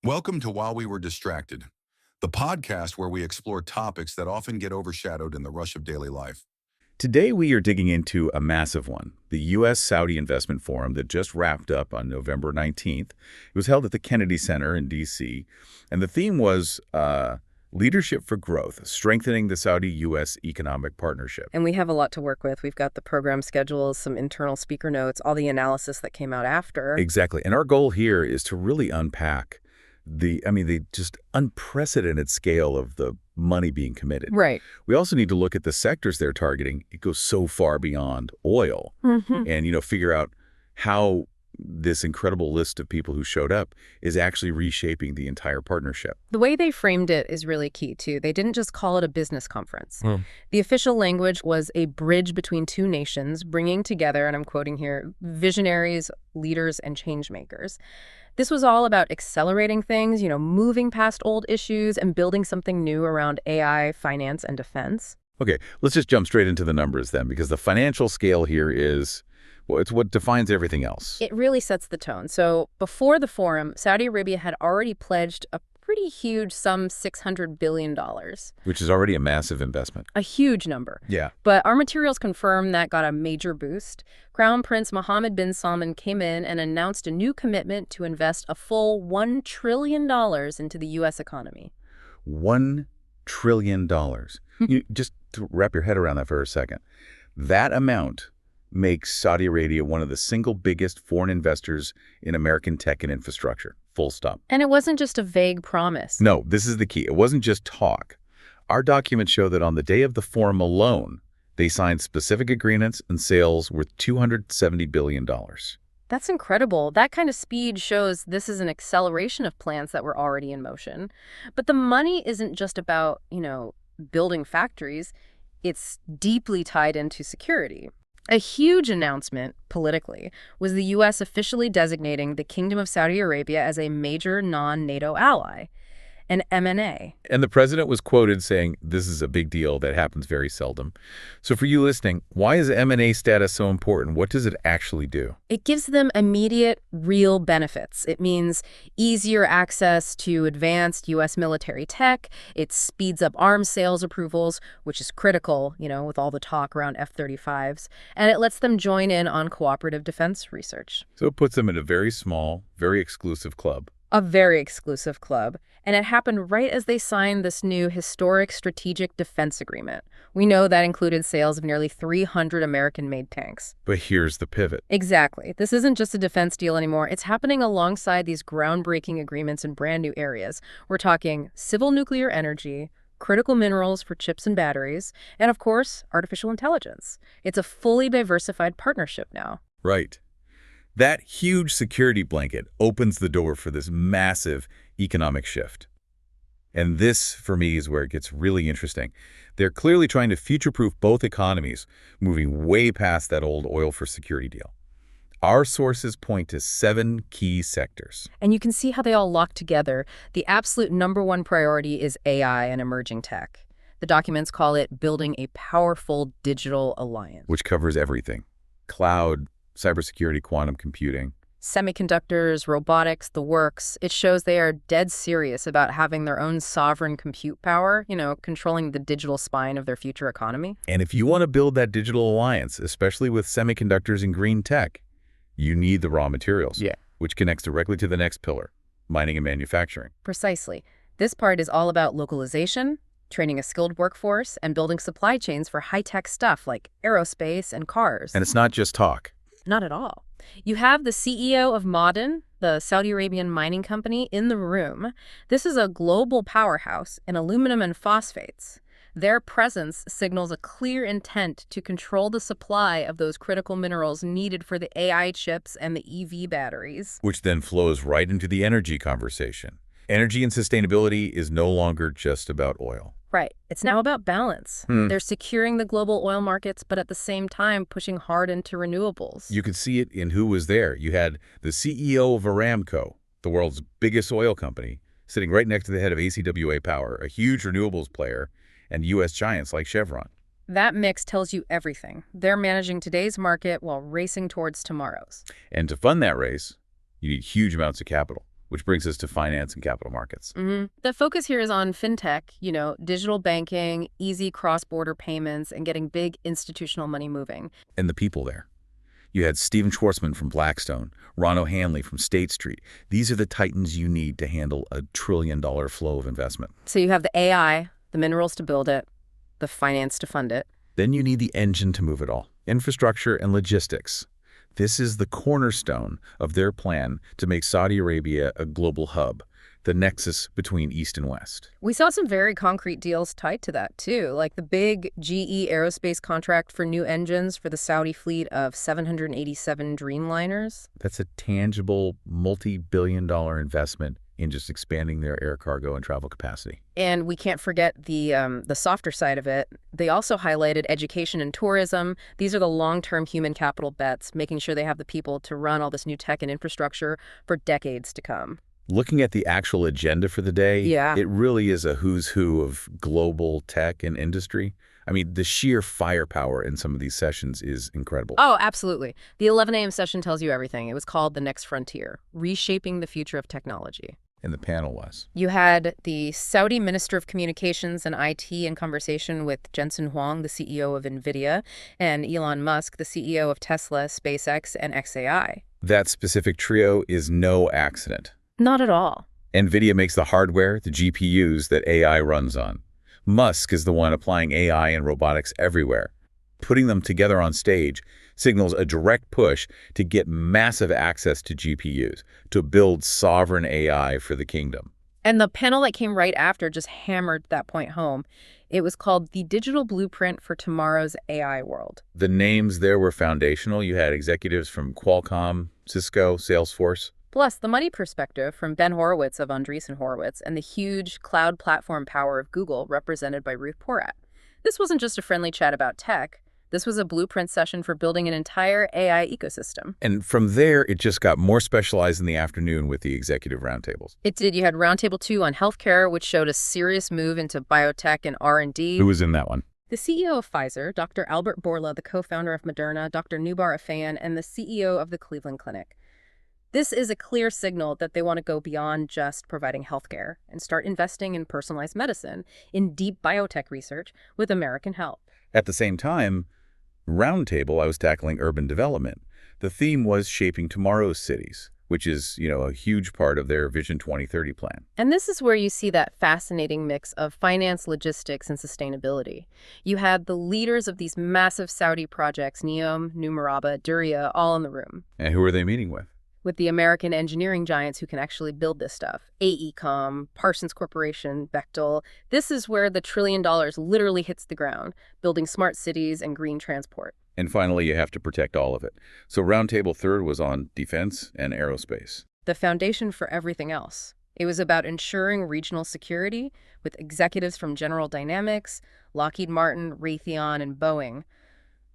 Welcome to While We Were Distracted, the podcast where we explore topics that often get overshadowed in the rush of daily life. Today, we are digging into a massive one, the U.S.-Saudi Investment Forum that just wrapped up on November 19th. It was held at the Kennedy Center in D.C., and the theme was Leadership for Growth, Strengthening the Saudi-U.S. Economic Partnership. And we have a lot to work with. We've got the program schedules, some internal speaker notes, all the analysis that came out after. Exactly. And our goal here is to really unpack the just unprecedented scale of the money being committed. Right. We also need to look at the sectors they're targeting. It goes so far beyond oil and, figure out how this incredible list of people who showed up is actually reshaping the entire partnership. The way they framed it is really key, too. They didn't just call it a business conference. The official language was a bridge between two nations, bringing together, and I'm quoting here, visionaries, leaders, and change makers. This was all about accelerating things, moving past old issues and building something new around AI, finance, and defense. Okay, let's just jump straight into the numbers then, because the financial scale here is, well, it's what defines everything else. It really sets the tone. So before the forum, Saudi Arabia had already pledged a pretty huge sum, $600 billion. Which is already a massive investment. A huge number. Yeah. But our materials confirm that got a major boost. Crown Prince Mohammed bin Salman came in and announced a new commitment to invest a full $1 trillion into the U.S. economy. $1 trillion. Just to wrap your head around that for a second. That amount makes Saudi Arabia one of the single biggest foreign investors in American tech and infrastructure. Full stop. And it wasn't just a vague promise. No, this is the key. It wasn't just talk. Our documents show that on the day of the forum alone, they signed specific agreements and sales worth $270 billion. That's incredible. That kind of speed shows this is an acceleration of plans that were already in motion. But the money isn't just about, building factories. It's deeply tied into security. A huge announcement, politically, was the U.S. officially designating the Kingdom of Saudi Arabia as a major non-NATO ally, an MNA. And the president was quoted saying, this is a big deal that happens very seldom. So for you listening, why is MNA status so important? What does it actually do? It gives them immediate, real benefits. It means easier access to advanced U.S. military tech. It speeds up arms sales approvals, which is critical, with all the talk around F-35s. And it lets them join in on cooperative defense research. So it puts them in a very small, very exclusive club. A very exclusive club. And it happened right as they signed this new historic strategic defense agreement. We know that included sales of nearly 300 American-made tanks. But here's the pivot. Exactly. This isn't just a defense deal anymore. It's happening alongside these groundbreaking agreements in brand new areas. We're talking civil nuclear energy, critical minerals for chips and batteries, and of course, artificial intelligence. It's a fully diversified partnership now. Right. That huge security blanket opens the door for this massive economic shift. And this, for me, is where it gets really interesting. They're clearly trying to future-proof both economies, moving way past that old oil for security deal. Our sources point to 7 key sectors. And you can see how they all lock together. The absolute #1 priority is AI and emerging tech. The documents call it building a powerful digital alliance. Which covers everything. Cloud, cybersecurity, quantum computing. Semiconductors, robotics, the works. It shows they are dead serious about having their own sovereign compute power, controlling the digital spine of their future economy. And if you want to build that digital alliance, especially with semiconductors and green tech, you need the raw materials, which connects directly to the next pillar, mining and manufacturing. Precisely. This part is all about localization, training a skilled workforce, and building supply chains for high-tech stuff like aerospace and cars. And it's not just talk. Not at all. You have the CEO of Ma'aden, the Saudi Arabian mining company, in the room. This is a global powerhouse in aluminum and phosphates. Their presence signals a clear intent to control the supply of those critical minerals needed for the AI chips and the EV batteries. Which then flows right into the energy conversation. Energy and sustainability is no longer just about oil. Right. It's now about balance. They're securing the global oil markets, but at the same time pushing hard into renewables. You could see it in who was there. You had the CEO of Aramco, the world's biggest oil company, sitting right next to the head of ACWA Power, a huge renewables player, and U.S. giants like Chevron. That mix tells you everything. They're managing today's market while racing towards tomorrow's. And to fund that race, you need huge amounts of capital. which brings us to finance and capital markets. The focus here is on fintech, digital banking, easy cross-border payments, and getting big institutional money moving. And the people there. You had Steven Schwarzman from Blackstone, Ron O'Hanley from State Street. These are the titans you need to handle a trillion-dollar flow of investment. So you have the AI, the minerals to build it, the finance to fund it. Then you need the engine to move it all, infrastructure and logistics. This is the cornerstone of their plan to make Saudi Arabia a global hub, the nexus between East and West. We saw some very concrete deals tied to that, too, like the big GE Aerospace contract for new engines for the Saudi fleet of 787 Dreamliners. That's a tangible, multi-billion-dollar investment in just expanding their air cargo and travel capacity. And we can't forget the softer side of it. They also highlighted education and tourism. These are the long-term human capital bets, making sure they have the people to run all this new tech and infrastructure for decades to come. Looking at the actual agenda for the day, it really is a who's who of global tech and industry. I mean, the sheer firepower in some of these sessions is incredible. Oh, absolutely. The 11 a.m. session tells you everything. It was called The Next Frontier, Reshaping the Future of Technology. And the panel was? You had the Saudi Minister of Communications and IT in conversation with Jensen Huang, the CEO of NVIDIA, and Elon Musk, the CEO of Tesla, SpaceX, and XAI. That specific trio is no accident. Not at all. NVIDIA makes the hardware, the GPUs that AI runs on. Musk is the one applying AI and robotics everywhere. Putting them together on stage signals a direct push to get massive access to GPUs, to build sovereign AI for the kingdom. And the panel that came right after just hammered that point home. It was called The Digital Blueprint for Tomorrow's AI World. The names there were foundational. You had executives from Qualcomm, Cisco, Salesforce. Plus, the money perspective from Ben Horowitz of Andreessen Horowitz and the huge cloud platform power of Google represented by Ruth Porat. This wasn't just a friendly chat about tech. This was a blueprint session for building an entire AI ecosystem. And from there, it just got more specialized in the afternoon with the executive roundtables. It did. You had Roundtable 2 on healthcare, which showed a serious move into biotech and R&D. Who was in that one? The CEO of Pfizer, Dr. Albert Bourla, the co-founder of Moderna, Dr. Nubar Afeyan, and the CEO of the Cleveland Clinic. This is a clear signal that they want to go beyond just providing healthcare and start investing in personalized medicine, in deep biotech research with American help. At the same time, Roundtable, I was tackling urban development. The theme was shaping tomorrow's cities, which is, a huge part of their Vision 2030 plan. And this is where you see that fascinating mix of finance, logistics, and sustainability. You had the leaders of these massive Saudi projects, NEOM, New Murabba, Diriyah, all in the room. And who are they meeting with? With the American engineering giants who can actually build this stuff. AECOM, Parsons Corporation, Bechtel. This is where the $1 trillion literally hits the ground, building smart cities and green transport. And finally, you have to protect all of it. So Roundtable Third was on defense and aerospace. The foundation for everything else. It was about ensuring regional security with executives from General Dynamics, Lockheed Martin, Raytheon, and Boeing.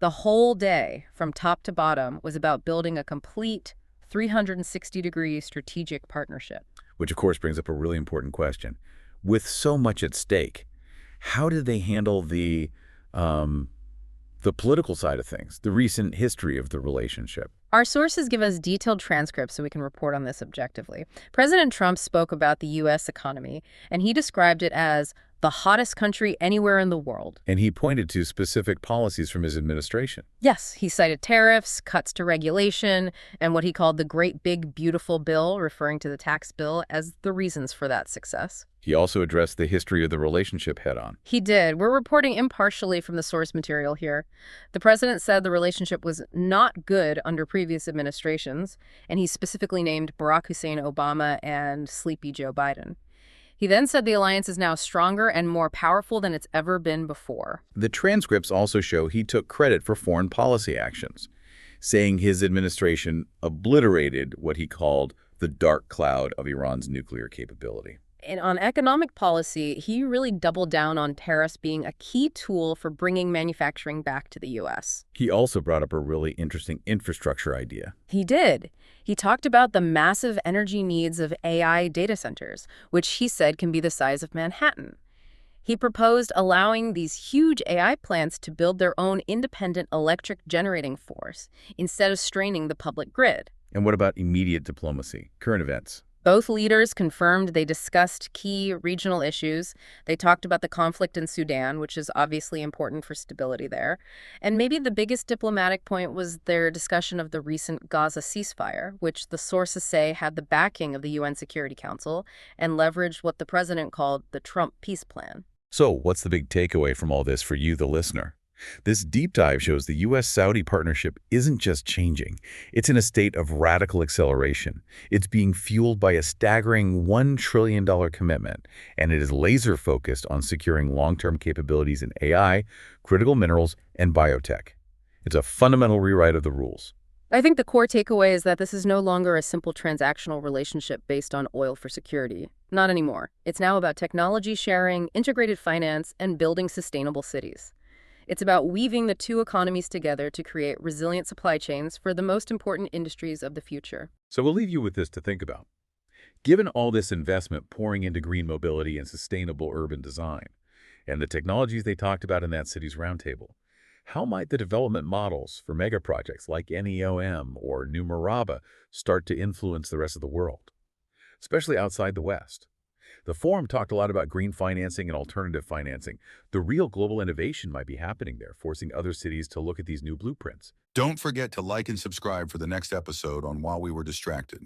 The whole day, from top to bottom, was about building a complete 360-degree strategic partnership. Which, of course, brings up a really important question. With so much at stake, how did they handle the political side of things, the recent history of the relationship? Our sources give us detailed transcripts so we can report on this objectively. President Trump spoke about the U.S. economy, and he described it as the hottest country anywhere in the world. And he pointed to specific policies from his administration. Yes, he cited tariffs, cuts to regulation, and what he called the Great Big Beautiful Bill, referring to the tax bill, as the reasons for that success. He also addressed the history of the relationship head-on. He did. We're reporting impartially from the source material here. The president said the relationship was not good under previous administrations, and he specifically named Barack Hussein Obama and sleepy Joe Biden. He then said the alliance is now stronger and more powerful than it's ever been before. The transcripts also show he took credit for foreign policy actions, saying his administration obliterated what he called the dark cloud of Iran's nuclear capability. And on economic policy, he really doubled down on tariffs being a key tool for bringing manufacturing back to the U.S. He also brought up a really interesting infrastructure idea. He did. He talked about the massive energy needs of AI data centers, which he said can be the size of Manhattan. He proposed allowing these huge AI plants to build their own independent electric generating force instead of straining the public grid. And what about immediate diplomacy, current events? Both leaders confirmed they discussed key regional issues. They talked about the conflict in Sudan, which is obviously important for stability there. And maybe the biggest diplomatic point was their discussion of the recent Gaza ceasefire, which the sources say had the backing of the UN Security Council and leveraged what the president called the Trump peace plan. So what's the big takeaway from all this for you, the listener? This deep dive shows the U.S.-Saudi partnership isn't just changing. It's in a state of radical acceleration. It's being fueled by a staggering $1 trillion commitment, and it is laser-focused on securing long-term capabilities in AI, critical minerals, and biotech. It's a fundamental rewrite of the rules. I think the core takeaway is that this is no longer a simple transactional relationship based on oil for security. Not anymore. It's now about technology sharing, integrated finance, and building sustainable cities. It's about weaving the two economies together to create resilient supply chains for the most important industries of the future. So we'll leave you with this to think about. Given all this investment pouring into green mobility and sustainable urban design, and the technologies they talked about in that city's roundtable, how might the development models for mega projects like NEOM or New Maraba start to influence the rest of the world, especially outside the West? The forum talked a lot about green financing and alternative financing. The real global innovation might be happening there, forcing other cities to look at these new blueprints. Don't forget to like and subscribe for the next episode on While We Were Distracted.